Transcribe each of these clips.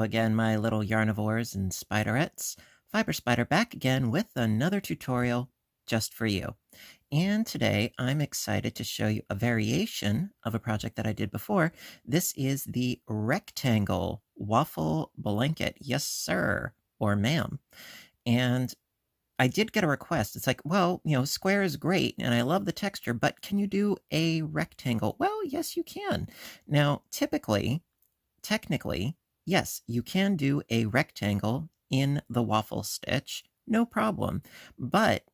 again, my little yarnivores and spiderettes. Fiber Spider back again with another tutorial just for you. And today I'm excited to show you a variation of a project that I did before. This is the rectangle waffle blanket. Yes, sir, or ma'am. And I did get a request. It's like, well, square is great and I love the texture, but can you do a rectangle? Well, yes, you can. Now, technically, yes, you can do a rectangle in the waffle stitch, no problem, but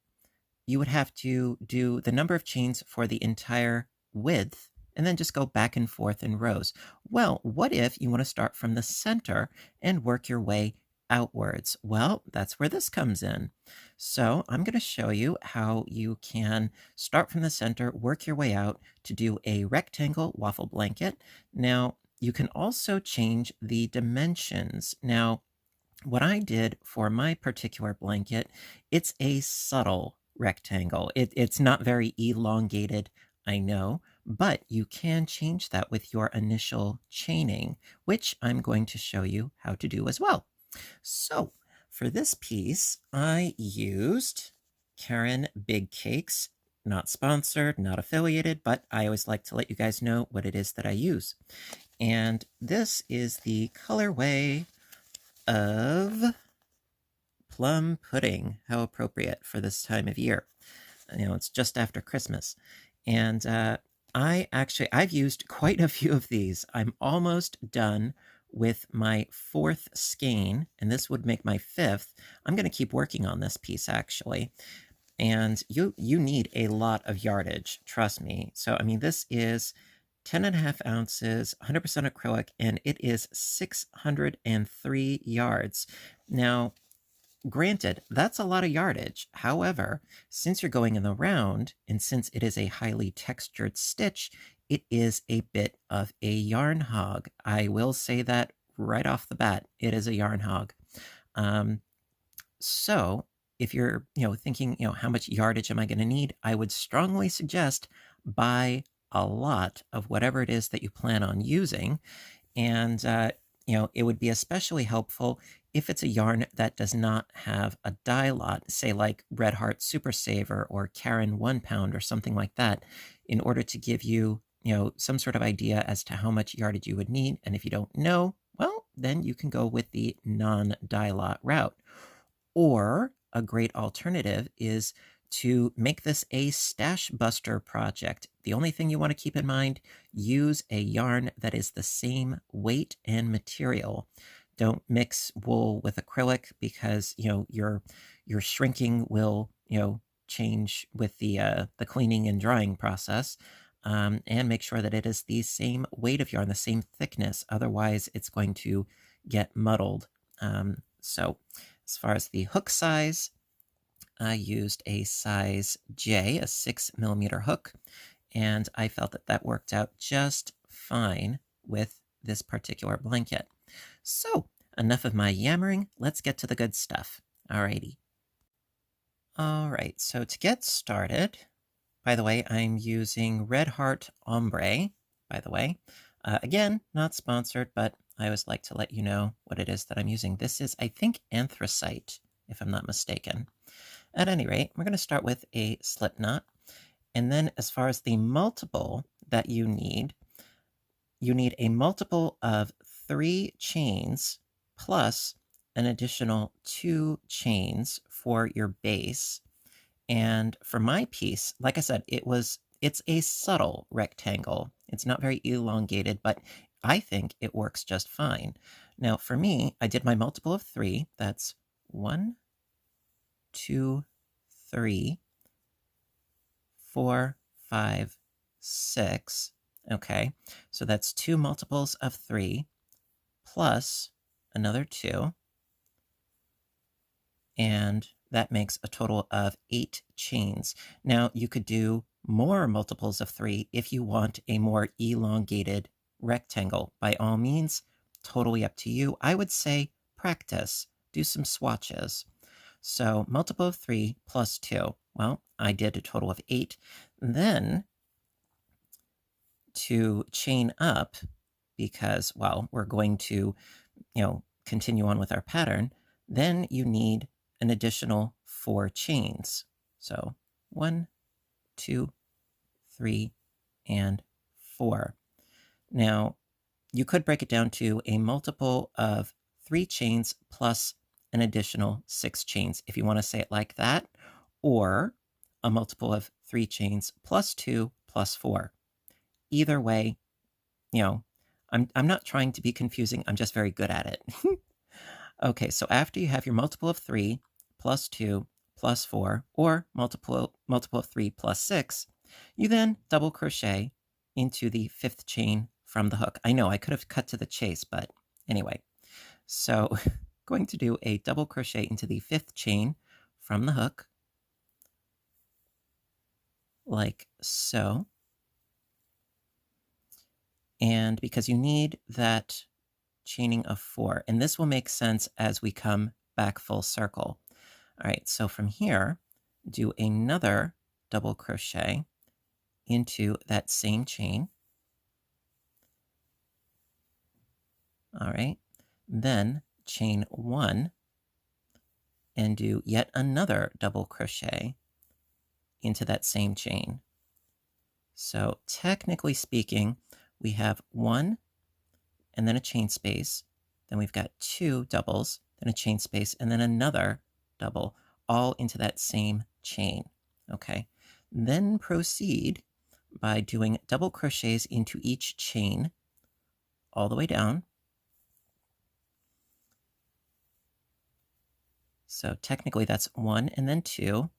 you would have to do the number of chains for the entire width and then just go back and forth in rows. Well, what if you want to start from the center and work your way outwards? Well, that's where this comes in. So I'm going to show you how you can start from the center, work your way out to do a rectangle waffle blanket. Now, you can also change the dimensions. Now, what I did for my particular blanket, it's a subtle rectangle. It's not very elongated, I know, but you can change that with your initial chaining, which I'm going to show you how to do as well. So for this piece, I used Karen Big Cakes, not sponsored, not affiliated, but I always like to let you guys know what it is that I use. And this is the colorway of plum pudding. How appropriate for this time of year. It's just after Christmas. And I've used quite a few of these. I'm almost done with my 4th skein, and this would make my 5th. I'm going to keep working on this piece, actually. And you need a lot of yardage, trust me. So, this is 10.5 ounces, 100% acrylic, and it is 603 yards. Now, granted, that's a lot of yardage. However, since you're going in the round, and since it is a highly textured stitch, it is a bit of a yarn hog. I will say that right off the bat, it is a yarn hog. So if you're, thinking, how much yardage am I going to need? I would strongly suggest buy a lot of whatever it is that you plan on using. And, it would be especially helpful if it's a yarn that does not have a dye lot, say like Red Heart Super Saver or Karen 1 pound or something like that, in order to give you, some sort of idea as to how much yardage you would need. And if you don't know, well, then you can go with the non-dye lot route. Or a great alternative is to make this a stash buster project. The only thing you want to keep in mind, use a yarn that is the same weight and material. Don't mix wool with acrylic because, your shrinking will, change with the cleaning and drying process. And make sure that it is the same weight of yarn, the same thickness. Otherwise, it's going to get muddled. So as far as the hook size, I used a size J, a 6mm hook, and I felt that that worked out just fine with this particular blanket. So enough of my yammering, let's get to the good stuff. Alrighty. Alright, so to get started, by the way, I'm using Red Heart Ombre, by the way. Again, not sponsored, but I always like to let you know what it is that I'm using. This is, I think, anthracite, if I'm not mistaken. At any rate, we're going to start with a slip knot. And then as far as the multiple that you need a multiple of 3 chains plus an additional 2 chains for your base. And for my piece, like I said, it's a subtle rectangle. It's not very elongated, but I think it works just fine. Now for me, I did my multiple of 3. That's 1, 2, 3, 4, 5, 6. Okay, so that's 2 multiples of 3 plus another 2. And that makes a total of 8 chains. Now you could do more multiples of 3 if you want a more elongated rectangle. By all means, totally up to you. I would say practice, do some swatches. So multiple of 3 plus 2. Well, I did a total of 8. Then to chain up, because, well, we're going to, continue on with our pattern, then you need an additional 4 chains. So 1, 2, 3, and 4. Now, you could break it down to a multiple of 3 chains plus an additional 6 chains, if you want to say it like that, or a multiple of 3 chains plus 2 plus 4. Either way, I'm not trying to be confusing, I'm just very good at it. Okay, so after you have your multiple of 3 plus 2 plus 4, or multiple of 3 plus 6, you then double crochet into the 5th chain from the hook. I know I could have cut to the chase, but anyway. So going to do a double crochet into the 5th chain from the hook, like so. And because you need that chaining of 4, and this will make sense as we come back full circle. All right, so from here, do another double crochet into that same chain. All right, then chain 1 and do yet another double crochet into that same chain. So technically speaking, we have 1 and then a chain space, then we've got 2 doubles, then a chain space, and then another double, all into that same chain. Okay, then proceed by doing double crochets into each chain all the way down. So technically that's 1 and then 2,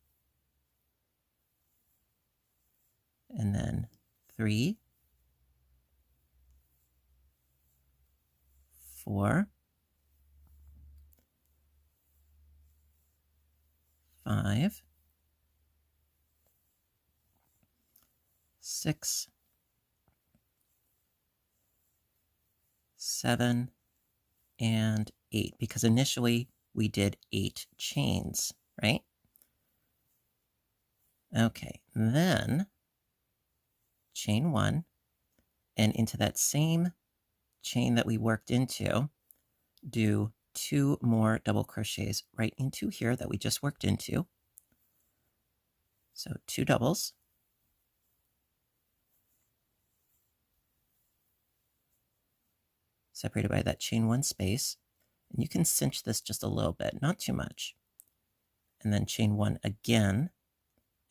and then 3, 4, 5, 6, 7, and 8, because initially we did 8 chains, right? Okay, then chain 1, and into that same chain that we worked into, do 2 more double crochets right into here that we just worked into. So 2 doubles. Separated by that chain 1 space. And you can cinch this just a little bit, not too much. And then chain 1 again,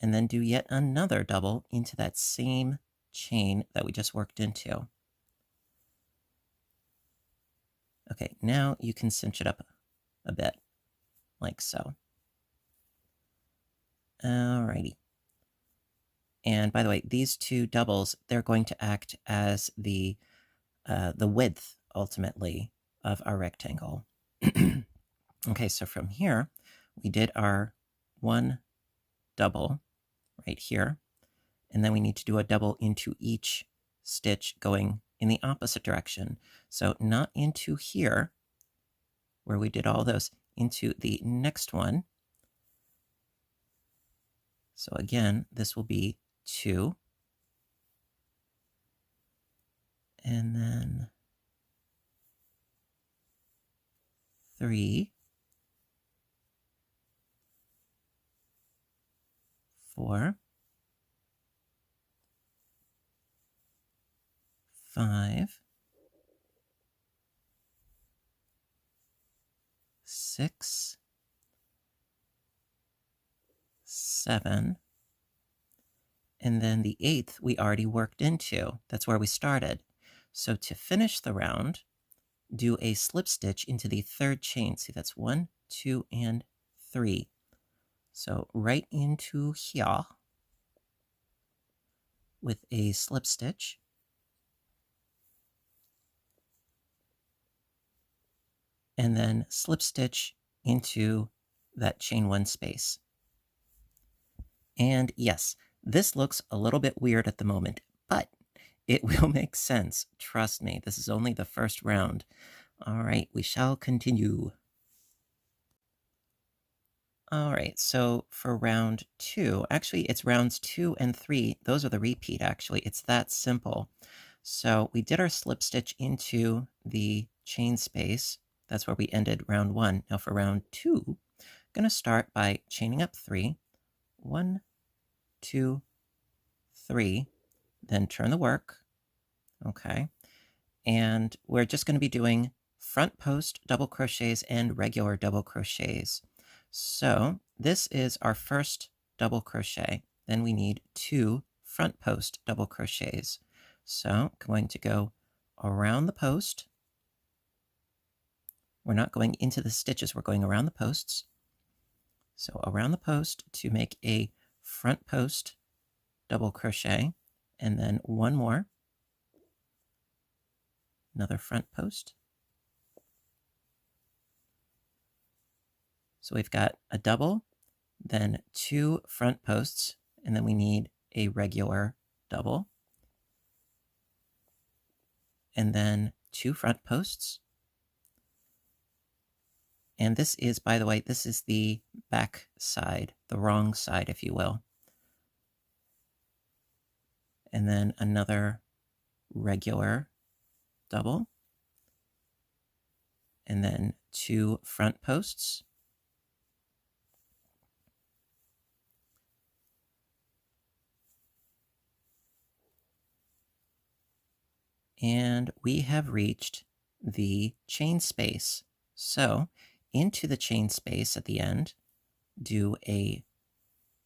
and then do yet another double into that same chain that we just worked into. Okay, now you can cinch it up a bit, like so. Alrighty. And by the way, these 2 doubles, they're going to act as the width, ultimately, of our rectangle. Okay, so from here, we did our 1 double right here, and then we need to do a double into each stitch going in the opposite direction. So not into here, where we did all those, into the next one. So again, this will be 2. And then 3, 4, 5, 6, 7, and then the 8th we already worked into. That's where we started. So to finish the round, do a slip stitch into the 3rd chain. See, that's 1, 2, and 3. So right into here with a slip stitch. And then slip stitch into that chain 1 space. And yes, this looks a little bit weird at the moment, but it will make sense. Trust me, this is only the first round. All right, we shall continue. All right, so for round 2, actually it's rounds 2 and 3. Those are the repeat, actually. It's that simple. So we did our slip stitch into the chain space, That's where we ended round 1. Now for round 2, I'm going to start by chaining up 3. 1, 2, 3. Then turn the work. Okay. And we're just going to be doing front post double crochets and regular double crochets. So this is our first double crochet. Then we need 2 front post double crochets. So I'm going to go around the post. We're not going into the stitches, we're going around the posts. So around the post to make a front post double crochet, and then one more, another front post. So we've got a double, then 2 front posts, and then we need a regular double, and then 2 front posts. And this is, by the way, this is the back side, the wrong side, if you will. And then another regular double, and then 2 front posts. And we have reached the chain space. So into the chain space at the end, do a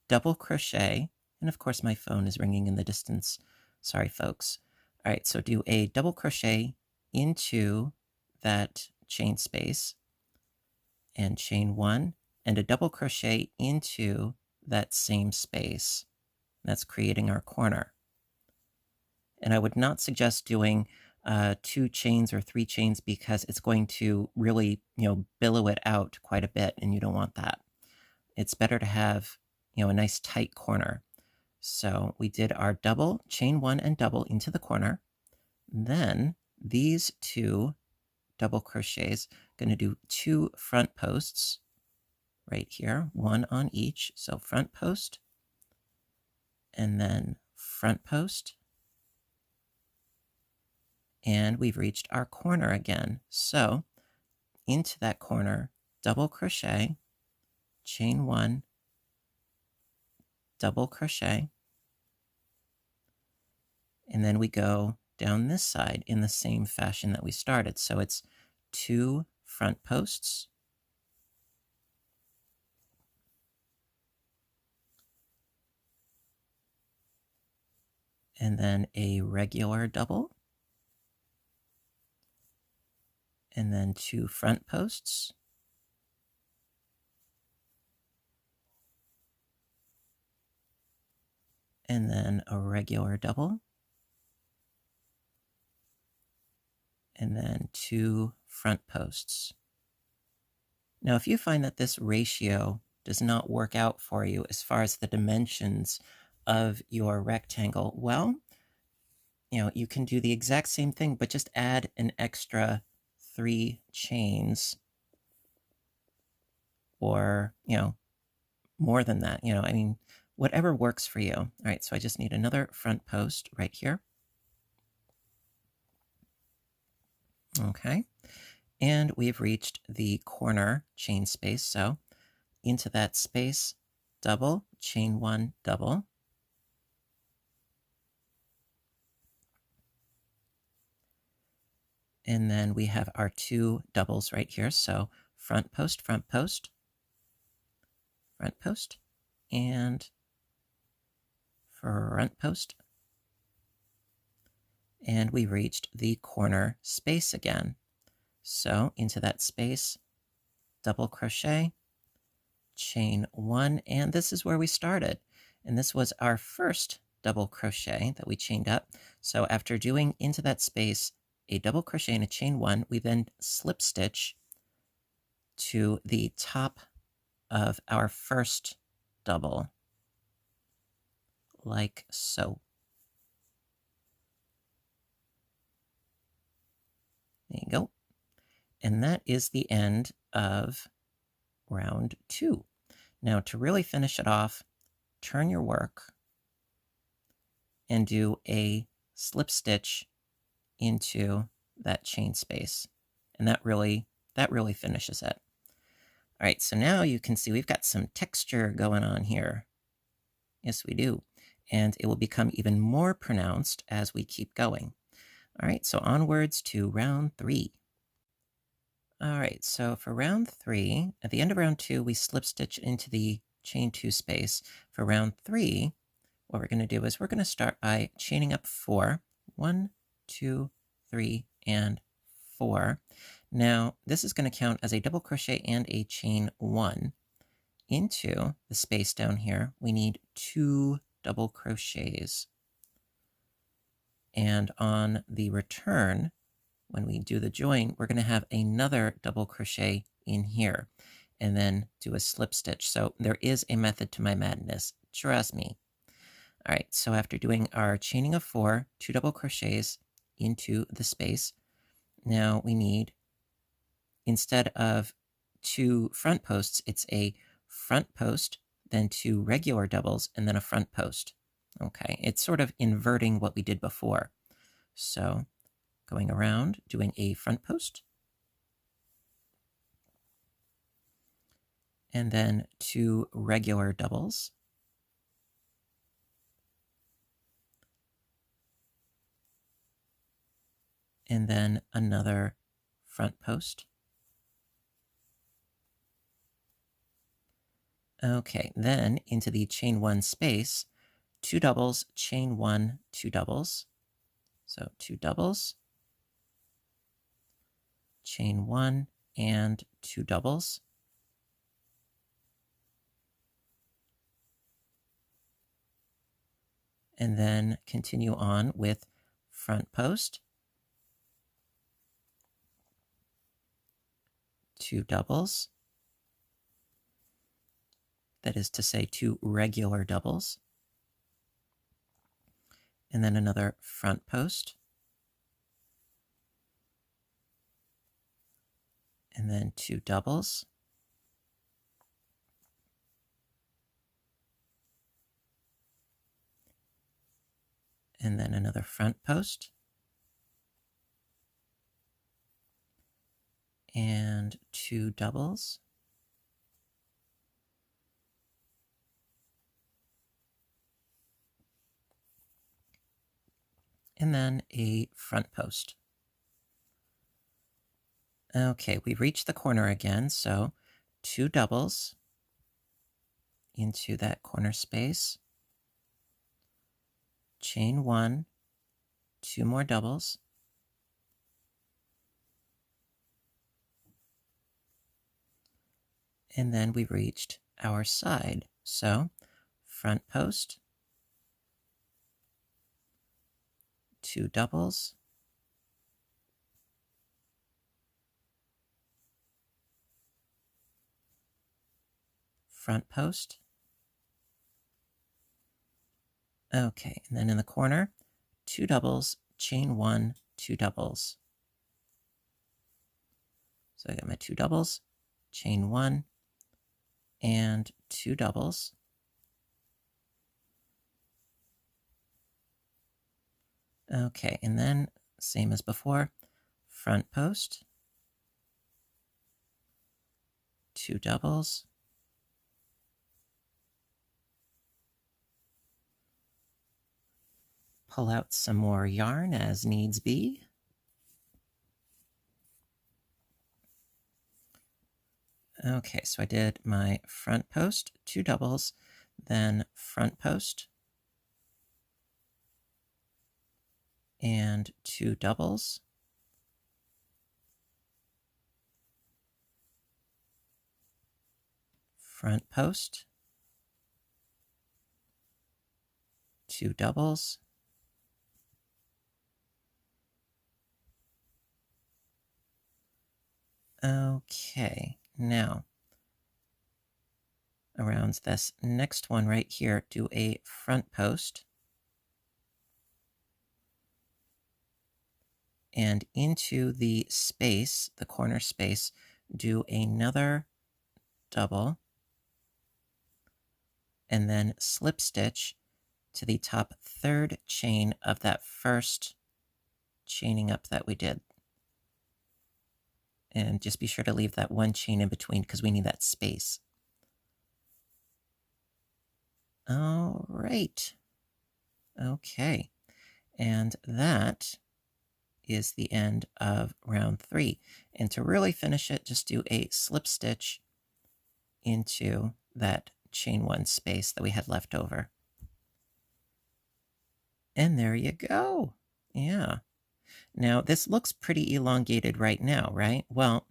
double crochet. And of course, my phone is ringing in the distance. Sorry, folks. All right, so do a double crochet into that chain space and chain 1, and a double crochet into that same space. That's creating our corner. And I would not suggest doing 2 chains or 3 chains because it's going to really, billow it out quite a bit, and you don't want that. It's better to have, a nice tight corner. So we did our double, chain 1 and double into the corner. Then these 2 double crochets, going to do 2 front posts right here, 1 on each. So front post, and then front post. And we've reached our corner again. So into that corner, double crochet, chain 1, double crochet, and then we go down this side in the same fashion that we started. So it's 2 front posts, and then a regular double, and then 2 front posts, and then a regular double, and then 2 front posts. Now, if you find that this ratio does not work out for you as far as the dimensions of your rectangle, well, you can do the exact same thing, but just add an extra 3 chains, or, more than that, whatever works for you. All right, so I just need another front post right here. Okay, and we've reached the corner chain space. So into that space, double, chain 1, double. And then we have our 2 doubles right here. So front post, front post, front post, and front post. And we reached the corner space again. So into that space, double crochet, chain 1, and this is where we started. And this was our first double crochet that we chained up. So after doing into that space a double crochet and a chain 1, we then slip stitch to the top of our first double, like so. There you go. And that is the end of round 2. Now, to really finish it off, turn your work and do a slip stitch into that chain space. And that that really finishes it. All right, so now you can see we've got some texture going on here. Yes, we do. And it will become even more pronounced as we keep going. All right, so onwards to round 3. All right, so for round 3, at the end of round 2, we slip stitch into the chain 2 space. For round 3, what we're going to do is we're going to start by chaining up 4. 1, 2, 3, and 4. Now, this is going to count as a double crochet and a chain 1. Into the space down here, we need 2 double crochets. And on the return, when we do the join, we're going to have another double crochet in here and then do a slip stitch. So there is a method to my madness. Trust me. All right, so after doing our chaining of 4, 2 double crochets into the space, now we need, instead of 2 front posts, it's a front post, then 2 regular doubles, and then a front post. Okay, it's sort of inverting what we did before. So going around, doing a front post, and then 2 regular doubles, and then another front post. Okay, then into the chain 1 space, 2 doubles, chain 1, 2 doubles. So 2 doubles, chain 1, and 2 doubles. And then continue on with front post, 2 doubles. That is to say 2 regular doubles. And then another front post. And then 2 doubles. And then another front post. And 2 doubles. And then a front post. Okay, we reached the corner again, so 2 doubles into that corner space, chain 1, 2 more doubles, and then we reached our side. So front post, 2 doubles, front post. Okay, and then in the corner, 2 doubles, chain 1, 2 doubles. So I got my 2 doubles, chain 1, and 2 doubles. Okay, and then same as before, front post, 2 doubles, pull out some more yarn as needs be. Okay, so I did my front post, 2 doubles, then front post, and 2 doubles. Front post, 2 doubles, okay, now around this next one right here, do a front post, and into the space, the corner space, do another double, and then slip stitch to the top 3rd chain of that first chaining up that we did. And just be sure to leave that one chain in between because we need that space. All right. Okay. And that is the end of round 3. And to really finish it, just do a slip stitch into that chain 1 space that we had left over. And there you go. Yeah. Now, this looks pretty elongated right now, right? Well,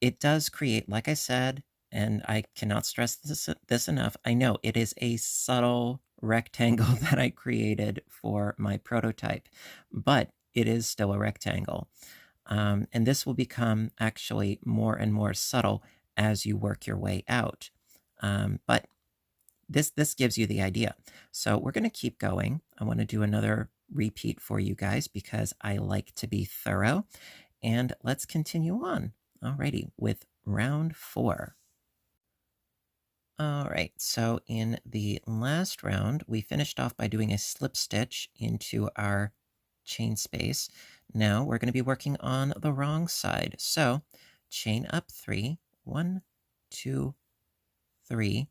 it does create, like I said, and I cannot stress this enough, I know it is a subtle rectangle that I created for my prototype, but it is still a rectangle. And this will become actually more and more subtle as you work your way out. But this gives you the idea. So we're going to keep going. I want to do another repeat for you guys because I like to be thorough. And let's continue on. Alrighty, with round 4. All right, so in the last round, we finished off by doing a slip stitch into our chain space. Now we're going to be working on the wrong side. So chain up 3, 1, 2, 3,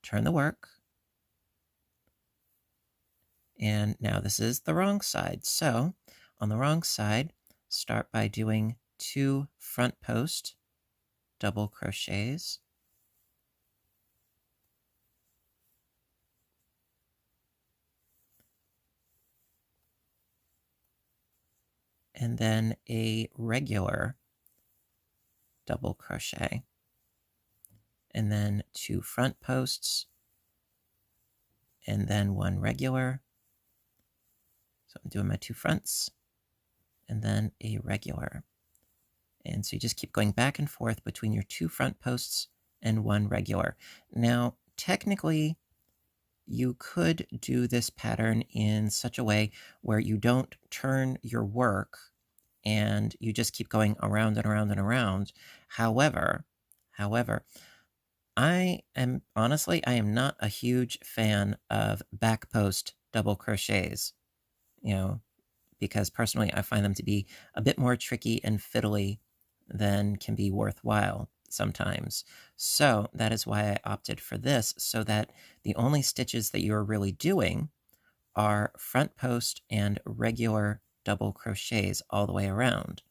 turn the work. And now this is the wrong side. So on the wrong side, start by doing 2 front post double crochets. And then a regular double crochet. And then 2 front posts, and then 1 regular. So I'm doing my 2 fronts, and then a regular. And so you just keep going back and forth between your 2 front posts and 1 regular. Now, technically, you could do this pattern in such a way where you don't turn your work and you just keep going around and around and around. However, I am not a huge fan of back post double crochets, because personally I find them to be a bit more tricky and fiddly than can be worthwhile sometimes. So that is why I opted for this, so that the only stitches that you're really doing are front post and regular double crochets all the way around.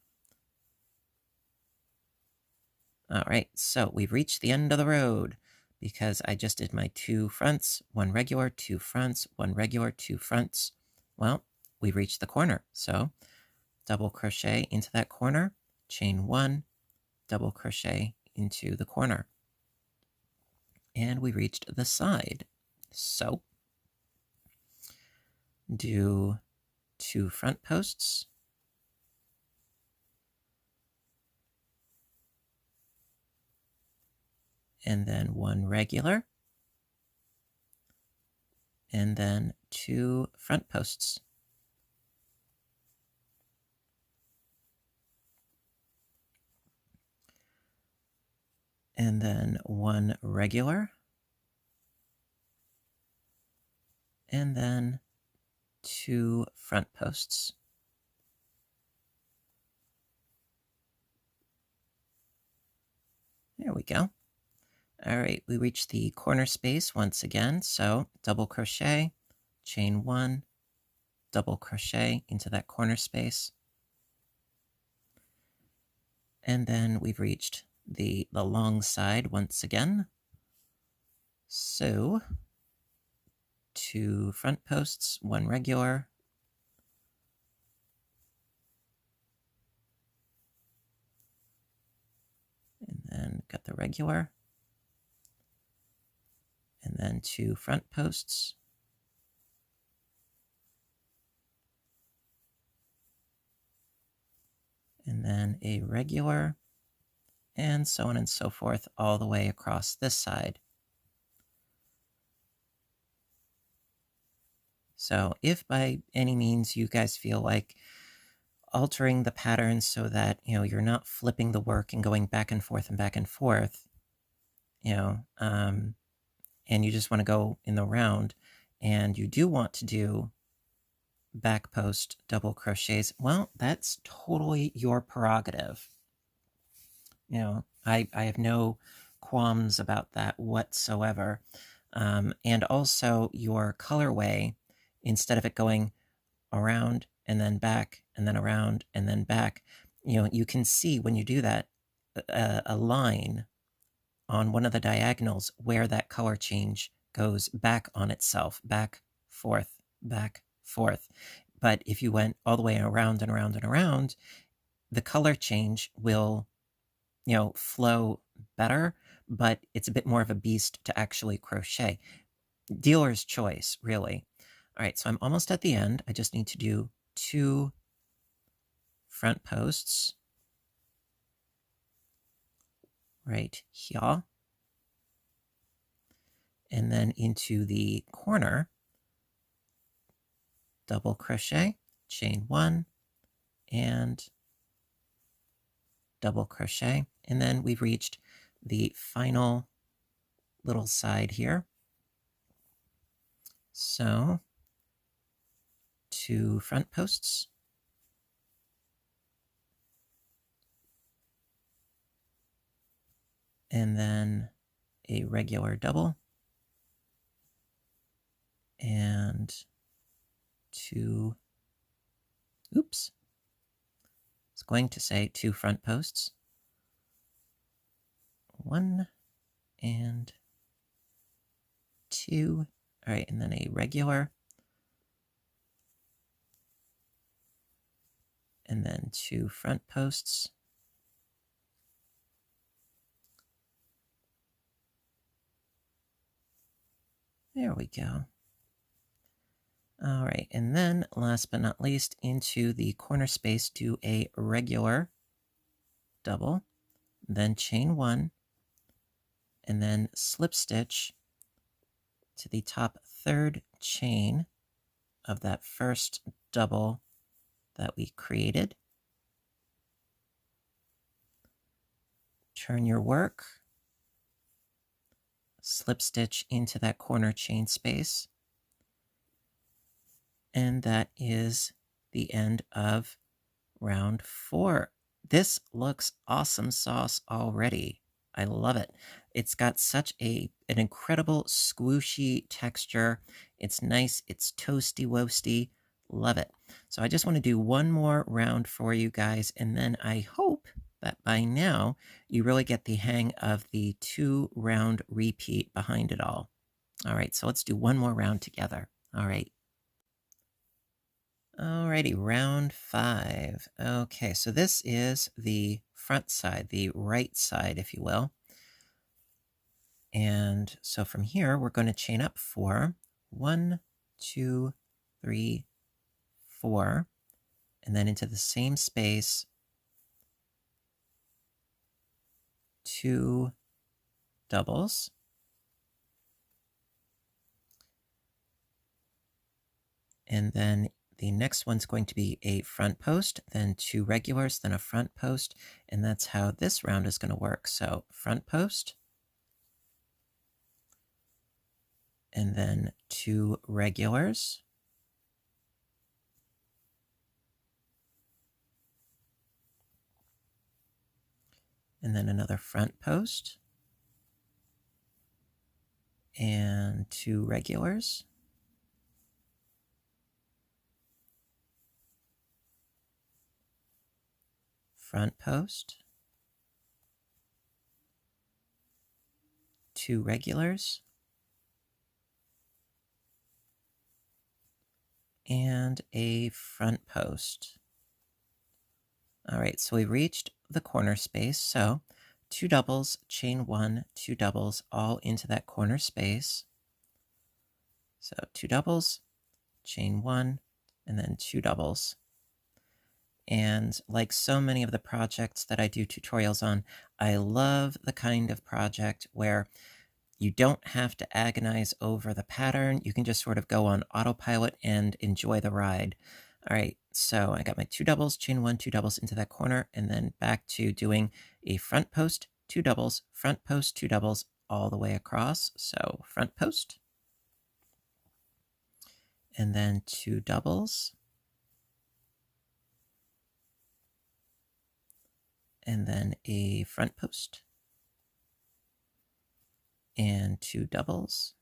All right, so we've reached the end of the road because I just did my 2 fronts, 1 regular, 2 fronts, 1 regular, 2 fronts. Well, we've reached the corner. So double crochet into that corner, chain 1, double crochet into the corner. And we reached the side. So do 2 front posts, and then 1 regular, and then 2 front posts. And then 1 regular, and then 2 front posts. There we go. All right, we reached the corner space once again. So double crochet, chain 1, double crochet into that corner space. And then we've reached the long side once again. So 2 front posts, 1 regular, and then got the regular, and then 2 front posts, and then a regular, and so on and so forth all the way across this side. So if by any means you guys feel like altering the pattern so that, you're not flipping the work and going back and forth and back and forth, and you just want to go in the round, and you do want to do back post double crochets, well, that's totally your prerogative. I have no qualms about that whatsoever. And also your colorway, instead of it going around and then back and then around and then back, you can see when you do that a line on one of the diagonals where that color change goes back on itself, back, forth, back, forth. But if you went all the way around and around and around, the color change will, flow better, but it's a bit more of a beast to actually crochet. Dealer's choice, really. All right, so I'm almost at the end. I just need to do 2 front posts right here. And then into the corner, double crochet, chain 1, and double crochet. And then we've reached the final little side here. So 2 front posts. And then a regular double. And 2, oops. It's going to say 2 front posts. 1 and 2. All right, and then a regular. And then 2 front posts. There we go. All right, and then last but not least, into the corner space, do a regular double, then chain 1, and then slip stitch to the top 3rd chain of that first double that we created. Turn your work, slip stitch into that corner chain space, and that is the end of round 4. This looks awesome sauce already. I love it. It's got such an incredible squishy texture. It's nice. It's toasty woasty. Love it. So I just want to do one more round for you guys, and then I hope that by now you really get the hang of the 2-round repeat behind it all. All right, so let's do one more round together. All right. Alrighty, round 5. Okay, so this is the front side, the right side, if you will. And so from here, we're going to chain up 4. 1, 2, 3, 4. And then into the same space, 2 doubles. And then the next one's going to be a front post, then 2 regulars, then a front post, and that's how this round is going to work. So front post, and then 2 regulars, and then another front post, and 2 regulars, front post, 2 regulars, and a front post. All right, so we reached the corner space. So 2 doubles, chain 1, 2 doubles, all into that corner space. So 2 doubles, chain 1, and then 2 doubles. And like so many of the projects that I do tutorials on, I love the kind of project where you don't have to agonize over the pattern. You can just sort of go on autopilot and enjoy the ride. All right, so I got my 2 doubles, chain 1, 2 doubles into that corner, and then back to doing a front post, 2 doubles, front post, 2 doubles, all the way across. So front post, and then 2 doubles, and then a front post, and 2 doubles.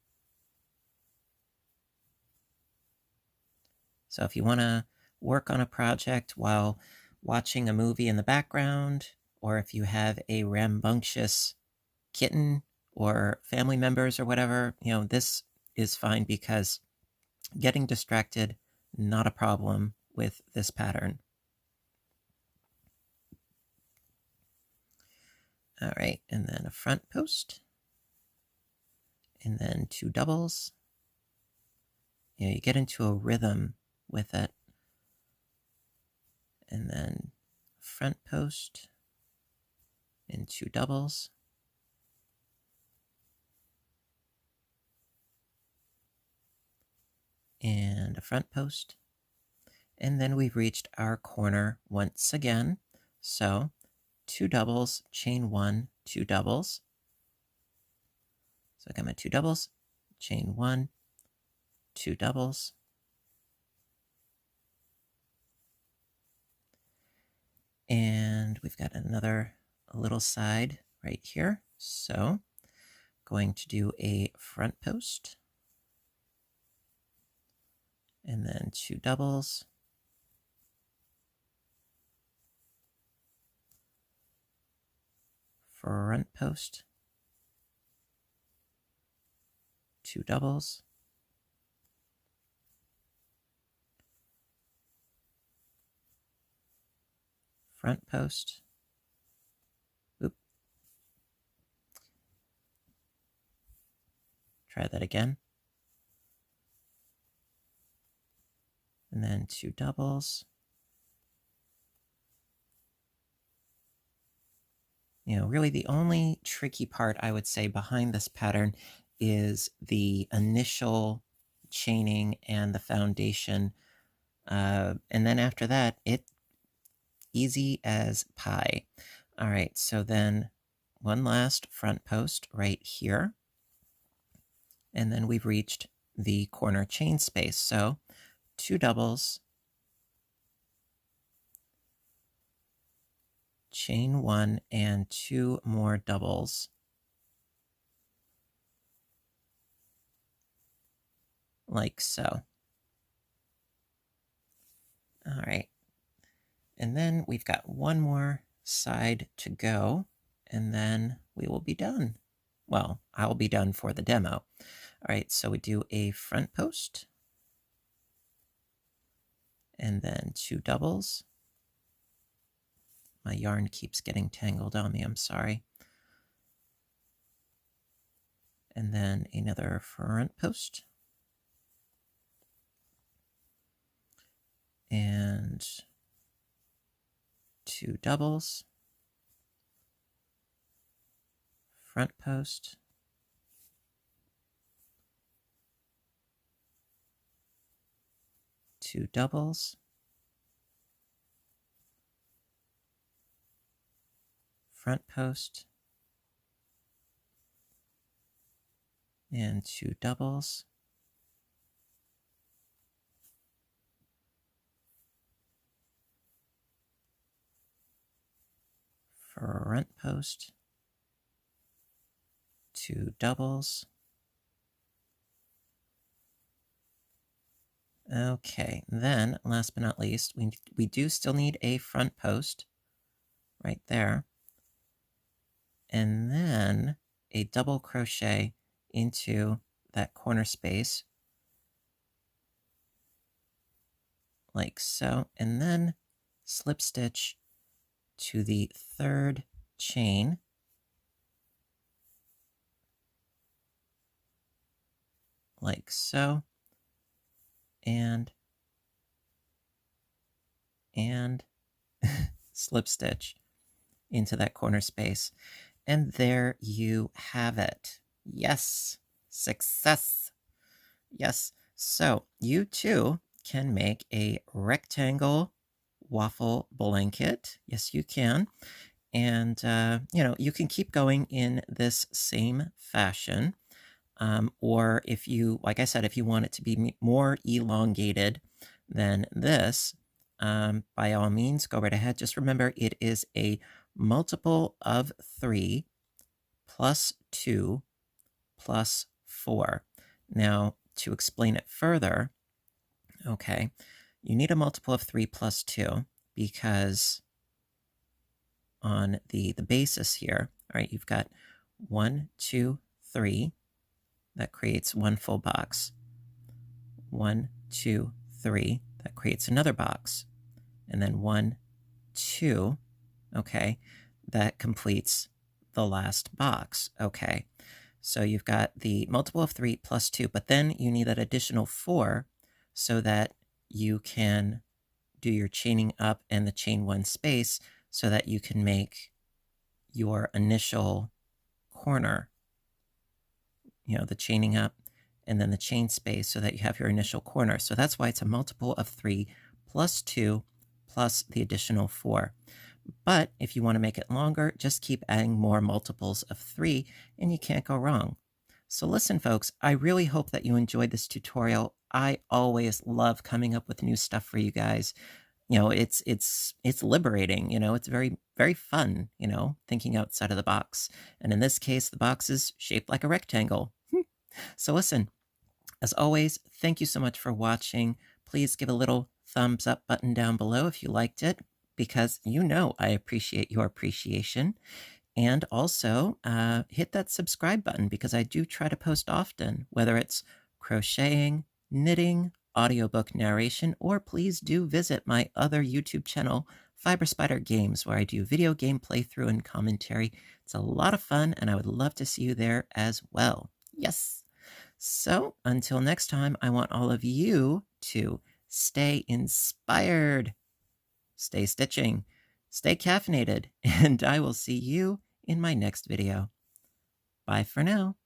So if you want to work on a project while watching a movie in the background, or if you have a rambunctious kitten or family members or whatever, this is fine because getting distracted, not a problem with this pattern. All right, and then a front post, and then 2 doubles. You get into a rhythm with it. And then front post and 2 doubles. And a front post. And then we've reached our corner once again. So 2 doubles, chain 1, 2 doubles. So I got my 2 doubles, chain 1, 2 doubles. And we've got another little side right here. So going to do a front post, and then 2 doubles, front post, 2 doubles, front post, oop, try that again, and then 2 doubles. Really the only tricky part I would say behind this pattern is the initial chaining and the foundation. And then after that, it's easy as pie. All right, so then one last front post right here. And then we've reached the corner chain space. So 2 doubles, chain 1, and 2 more doubles. Like so. All right. And then we've got one more side to go, and then we will be done. Well, I'll be done for the demo. All right, so we do a front post, and then 2 doubles. My yarn keeps getting tangled on me, I'm sorry. And then another front post. And 2 doubles. Front post. Two doubles. Front post. And 2 doubles. Front post. 2 doubles. Okay, then last but not least, we do still need a front post right there. And then a double crochet into that corner space like so, and then slip stitch to the 3rd chain like so, and slip stitch into that corner space. And there you have it. Yes, success. Yes, so you too can make a rectangle waffle blanket. Yes, you can. And, you can keep going in this same fashion. Or if you, like I said, if you want it to be more elongated than this, by all means, go right ahead. Just remember, it is a multiple of 3 plus 2 plus 4. Now, to explain it further, okay, you need a multiple of 3 plus 2 because on the basis here, all right, you've got 1, 2, 3. That creates one full box. 1, 2, 3. That creates another box. And then 1, 2. Okay, that completes the last box. Okay, so you've got the multiple of 3 plus 2, but then you need that additional 4 so that you can do your chaining up and the chain 1 space so that you can make your initial corner, the chaining up and then the chain space so that you have your initial corner. So that's why it's a multiple of 3 plus 2 plus the additional 4. But if you want to make it longer, just keep adding more multiples of 3 and you can't go wrong. So listen, folks, I really hope that you enjoyed this tutorial. I always love coming up with new stuff for you guys. It's liberating, it's very, very fun, thinking outside of the box. And in this case, the box is shaped like a rectangle. So listen, as always, thank you so much for watching. Please give a little thumbs up button down below if you liked it, because I appreciate your appreciation. And also hit that subscribe button because I do try to post often, whether it's crocheting, knitting, audiobook narration, or please do visit my other YouTube channel, Fiber Spider Games, where I do video game playthrough and commentary. It's a lot of fun, and I would love to see you there as well. Yes! So, until next time, I want all of you to stay inspired, stay stitching, stay caffeinated, and I will see you in my next video. Bye for now.